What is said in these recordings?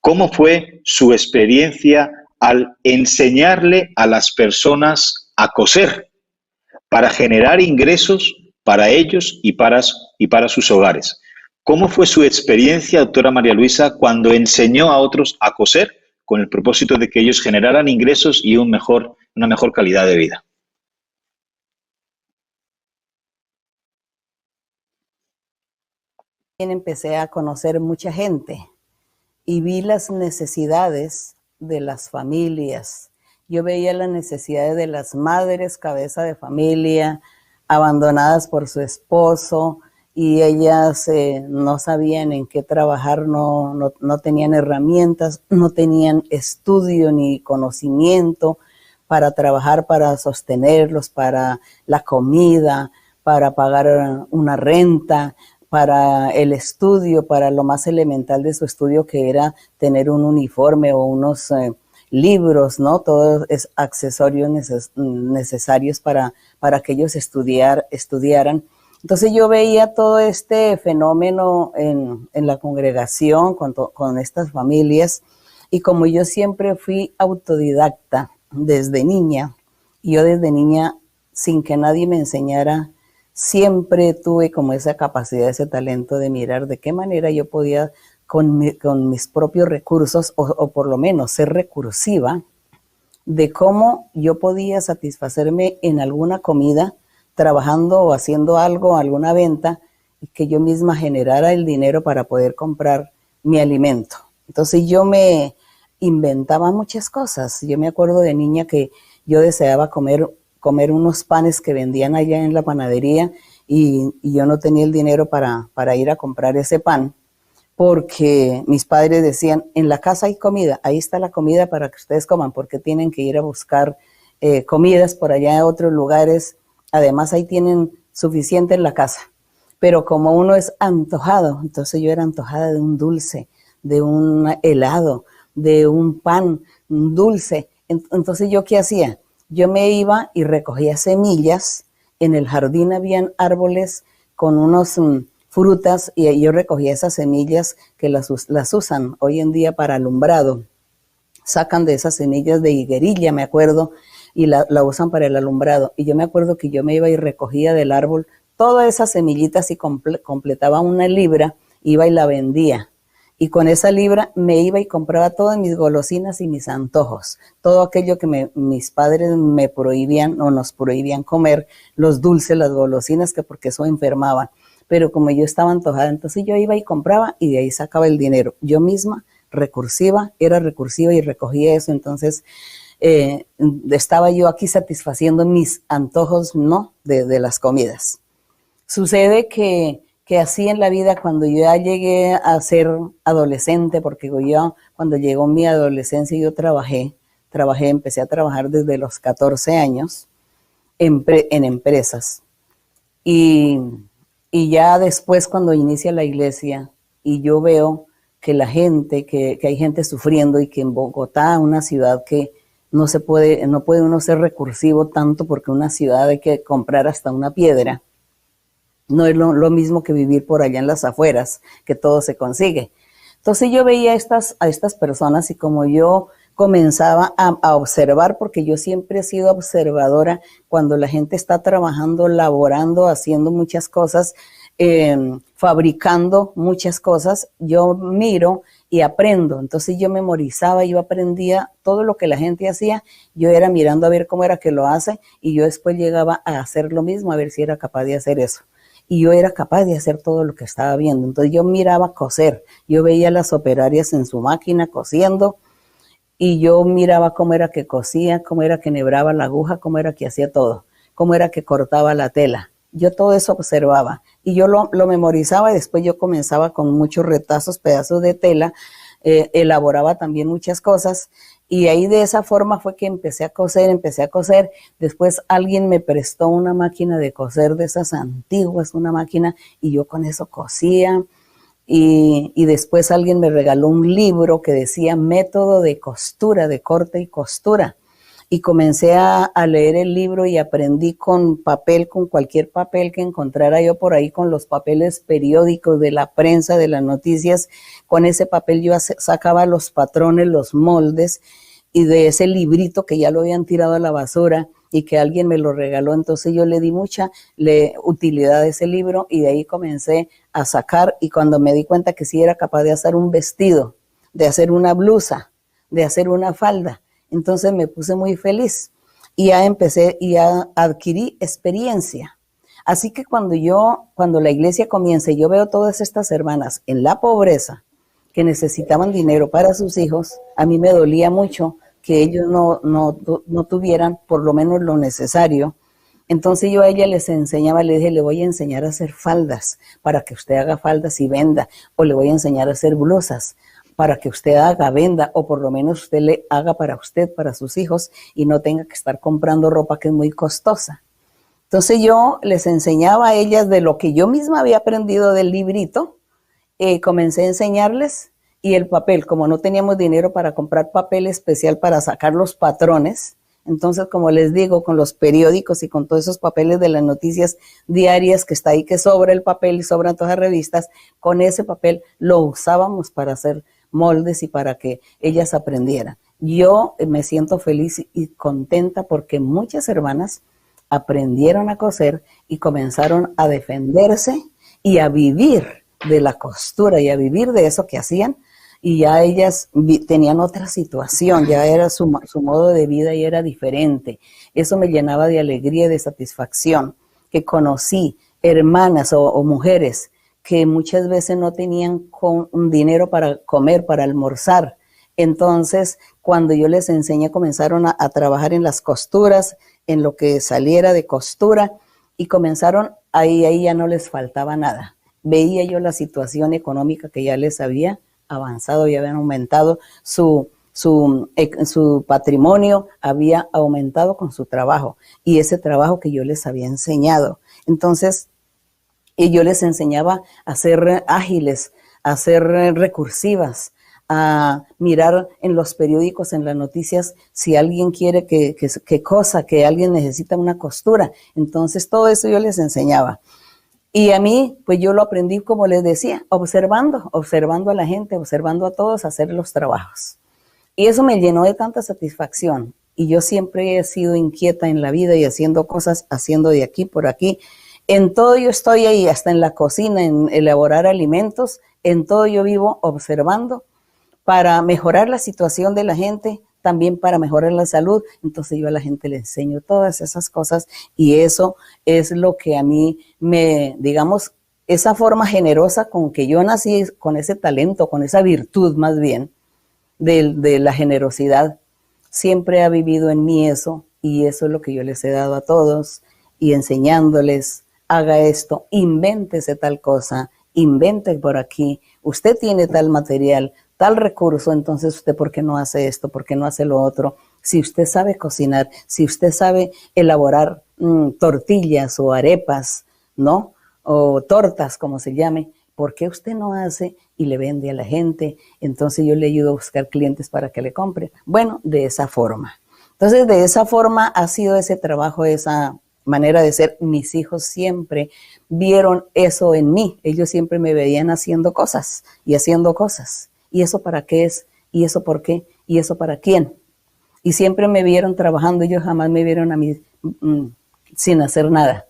¿Cómo fue su experiencia al enseñarle a las personas a coser para generar ingresos para ellos y para sus hogares? ¿Cómo fue su experiencia, doctora María Luisa, cuando enseñó a otros a coser con el propósito de que ellos generaran ingresos y una mejor calidad de vida? Empecé a conocer mucha gente y vi las necesidades de las familias. Yo veía las necesidades de las madres, cabeza de familia, abandonadas por su esposo, y ellas no sabían en qué trabajar, no tenían herramientas, no tenían estudio ni conocimiento para trabajar, para sostenerlos, para la comida, para pagar una renta, para el estudio, para lo más elemental de su estudio, que era tener un uniforme o unos libros, ¿no? Todos es accesorios necesarios para que ellos estudiaran. Entonces yo veía todo este fenómeno en la congregación con estas familias, y como yo siempre fui autodidacta desde niña, yo desde niña, sin que nadie me enseñara, siempre tuve como esa capacidad, ese talento de mirar de qué manera yo podía con mis propios recursos, o por lo menos ser recursiva, de cómo yo podía satisfacerme en alguna comida, trabajando o haciendo algo, alguna venta, y que yo misma generara el dinero para poder comprar mi alimento. Entonces yo me inventaba muchas cosas. Yo me acuerdo de niña que yo deseaba comer unos panes que vendían allá en la panadería, y yo no tenía el dinero para ir a comprar ese pan, porque mis padres decían, en la casa hay comida, ahí está la comida para que ustedes coman, porque tienen que ir a buscar comidas por allá en otros lugares, además ahí tienen suficiente en la casa. Pero como uno es antojado, entonces yo era antojada de un dulce, de un helado, de un pan, un dulce. Entonces yo, ¿qué hacía? Yo me iba y recogía semillas. En el jardín habían árboles con unos frutas, y yo recogía esas semillas que las usan hoy en día para alumbrado. Sacan de esas semillas de higuerilla, me acuerdo, y la usan para el alumbrado. Y yo me acuerdo que yo me iba y recogía del árbol todas esas semillitas, y completaba una libra, iba y la vendía. Y con esa libra me iba y compraba todas mis golosinas y mis antojos, todo aquello que mis padres me prohibían o nos prohibían comer, los dulces, las golosinas, que porque eso enfermaban. Pero como yo estaba antojada, entonces yo iba y compraba, y de ahí sacaba el dinero. Yo misma, era recursiva y recogía eso. Entonces estaba yo aquí satisfaciendo mis antojos, ¿no? de las comidas. Sucede que así en la vida, cuando yo ya llegué a ser adolescente, porque yo, cuando llegó mi adolescencia, yo empecé a trabajar desde los 14 años en empresas. Y ya después, cuando inicia la iglesia, y yo veo que que hay gente sufriendo, y que en Bogotá, una ciudad que no puede uno ser recursivo tanto, porque una ciudad hay que comprar hasta una piedra. No es lo mismo que vivir por allá en las afueras, que todo se consigue. Entonces yo veía a estas personas, y como yo comenzaba a observar, porque yo siempre he sido observadora, cuando la gente está trabajando, laborando, haciendo muchas cosas, fabricando muchas cosas, yo miro y aprendo. Entonces yo memorizaba, yo aprendía todo lo que la gente hacía, yo era mirando a ver cómo era que lo hace, y yo después llegaba a hacer lo mismo, a ver si era capaz de hacer eso. Y yo era capaz de hacer todo lo que estaba viendo. Entonces yo miraba coser, yo veía a las operarias en su máquina cosiendo, y yo miraba cómo era que cosía, cómo era que enhebraba la aguja, cómo era que hacía todo, cómo era que cortaba la tela. Yo todo eso observaba, y yo lo memorizaba, y después yo comenzaba con muchos retazos, pedazos de tela, elaboraba también muchas cosas, y ahí de esa forma fue que empecé a coser. Después alguien me prestó una máquina de coser de esas antiguas, una máquina, y yo con eso cosía. Y después alguien me regaló un libro que decía Método de costura, de corte y costura. y comencé a leer el libro y aprendí con papel, con cualquier papel que encontrara yo por ahí, con los papeles periódicos de la prensa, de las noticias. Con ese papel yo sacaba los patrones, los moldes, y de ese librito que ya lo habían tirado a la basura y que alguien me lo regaló, entonces yo le di mucha utilidad a ese libro y de ahí comencé a sacar, y cuando me di cuenta que sí era capaz de hacer un vestido, de hacer una blusa, de hacer una falda, entonces me puse muy feliz y ya empecé y ya adquirí experiencia. Así que cuando la iglesia comienza y yo veo todas estas hermanas en la pobreza, que necesitaban dinero para sus hijos, a mí me dolía mucho que ellos no tuvieran por lo menos lo necesario. Entonces yo a ella les enseñaba, le dije, le voy a enseñar a hacer faldas para que usted haga faldas y venda, o le voy a enseñar a hacer blusas para que usted haga, venda, o por lo menos usted le haga para usted, para sus hijos, y no tenga que estar comprando ropa que es muy costosa. Entonces yo les enseñaba a ellas de lo que yo misma había aprendido del librito, comencé a enseñarles, y el papel, como no teníamos dinero para comprar papel especial para sacar los patrones, entonces, como les digo, con los periódicos y con todos esos papeles de las noticias diarias que está ahí, que sobra el papel y sobran todas las revistas, con ese papel lo usábamos para hacer moldes y para que ellas aprendieran. Yo me siento feliz y contenta porque muchas hermanas aprendieron a coser y comenzaron a defenderse y a vivir de la costura y a vivir de eso que hacían, y ya ellas tenían otra situación, ya era su modo de vida y era diferente. Eso me llenaba de alegría y de satisfacción, que conocí hermanas o mujeres que muchas veces no tenían un dinero para comer, para almorzar. Entonces, cuando yo les enseñé, comenzaron a trabajar en las costuras, en lo que saliera de costura, y comenzaron, ahí ya no les faltaba nada. Veía yo la situación económica que ya les había avanzado y habían aumentado, su patrimonio había aumentado con su trabajo y ese trabajo que yo les había enseñado. Entonces, yo les enseñaba a ser ágiles, a ser recursivas, a mirar en los periódicos, en las noticias, si alguien quiere que alguien necesita una costura. Entonces, todo eso yo les enseñaba. Y a mí, pues yo lo aprendí, como les decía, observando a la gente, observando a todos hacer los trabajos. Y eso me llenó de tanta satisfacción. Y yo siempre he sido inquieta en la vida y haciendo cosas, haciendo de aquí por aquí. En todo yo estoy ahí, hasta en la cocina, en elaborar alimentos, en todo yo vivo observando para mejorar la situación de la gente, también para mejorar la salud. Entonces yo a la gente le enseño todas esas cosas y eso es lo que a mí digamos, esa forma generosa con que yo nací, con ese talento, con esa virtud más bien de la generosidad, siempre ha vivido en mí eso, y eso es lo que yo les he dado a todos, y enseñándoles, haga esto, invéntese tal cosa, invente por aquí, usted tiene tal material, tal recurso, entonces usted ¿por qué no hace esto? ¿Por qué no hace lo otro? Si usted sabe cocinar, si usted sabe elaborar tortillas o arepas, ¿no? O tortas, como se llame, ¿por qué usted no hace y le vende a la gente? Entonces yo le ayudo a buscar clientes para que le compren. Bueno, de esa forma. Entonces, de esa forma ha sido ese trabajo, esa manera de ser. Mis hijos siempre vieron eso en mí. Ellos siempre me veían haciendo cosas y haciendo cosas. ¿Y eso para qué es? ¿Y eso por qué? ¿Y eso para quién? Y siempre me vieron trabajando. Ellos jamás me vieron a mí sin hacer nada,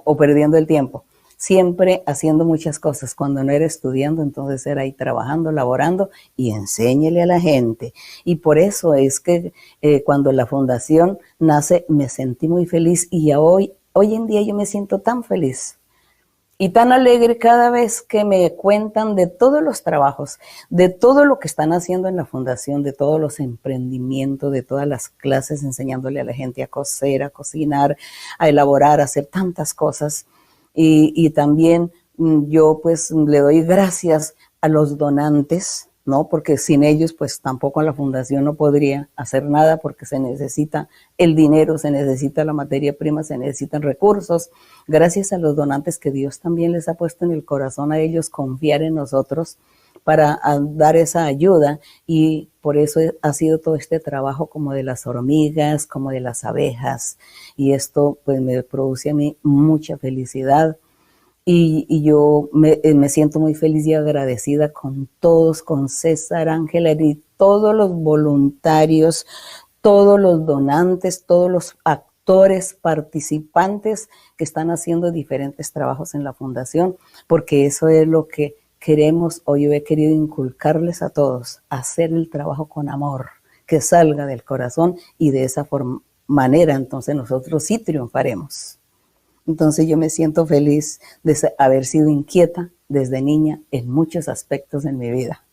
o perdiendo el tiempo. Siempre haciendo muchas cosas. Cuando no era estudiando, entonces era ahí trabajando, laborando, y enséñele a la gente. Y por eso es que cuando la fundación nace, me sentí muy feliz, y hoy en día yo me siento tan feliz y tan alegre cada vez que me cuentan de todos los trabajos, de todo lo que están haciendo en la fundación, de todos los emprendimientos, de todas las clases, enseñándole a la gente a coser, a cocinar, a elaborar, a hacer tantas cosas. Y también yo pues le doy gracias a los donantes, ¿no? Porque sin ellos pues tampoco la fundación no podría hacer nada, porque se necesita el dinero, se necesita la materia prima, se necesitan recursos. Gracias a los donantes, que Dios también les ha puesto en el corazón a ellos confiar en nosotros para dar esa ayuda, y por eso ha sido todo este trabajo como de las hormigas, como de las abejas, y esto pues me produce a mí mucha felicidad. Y yo me siento muy feliz y agradecida con todos, con César, Ángela y todos los voluntarios, todos los donantes, todos los actores, participantes que están haciendo diferentes trabajos en la fundación, porque eso es lo que queremos, o yo he querido inculcarles a todos, hacer el trabajo con amor, que salga del corazón, y de esa manera entonces nosotros sí triunfaremos. Entonces yo me siento feliz de haber sido inquieta desde niña en muchos aspectos en mi vida.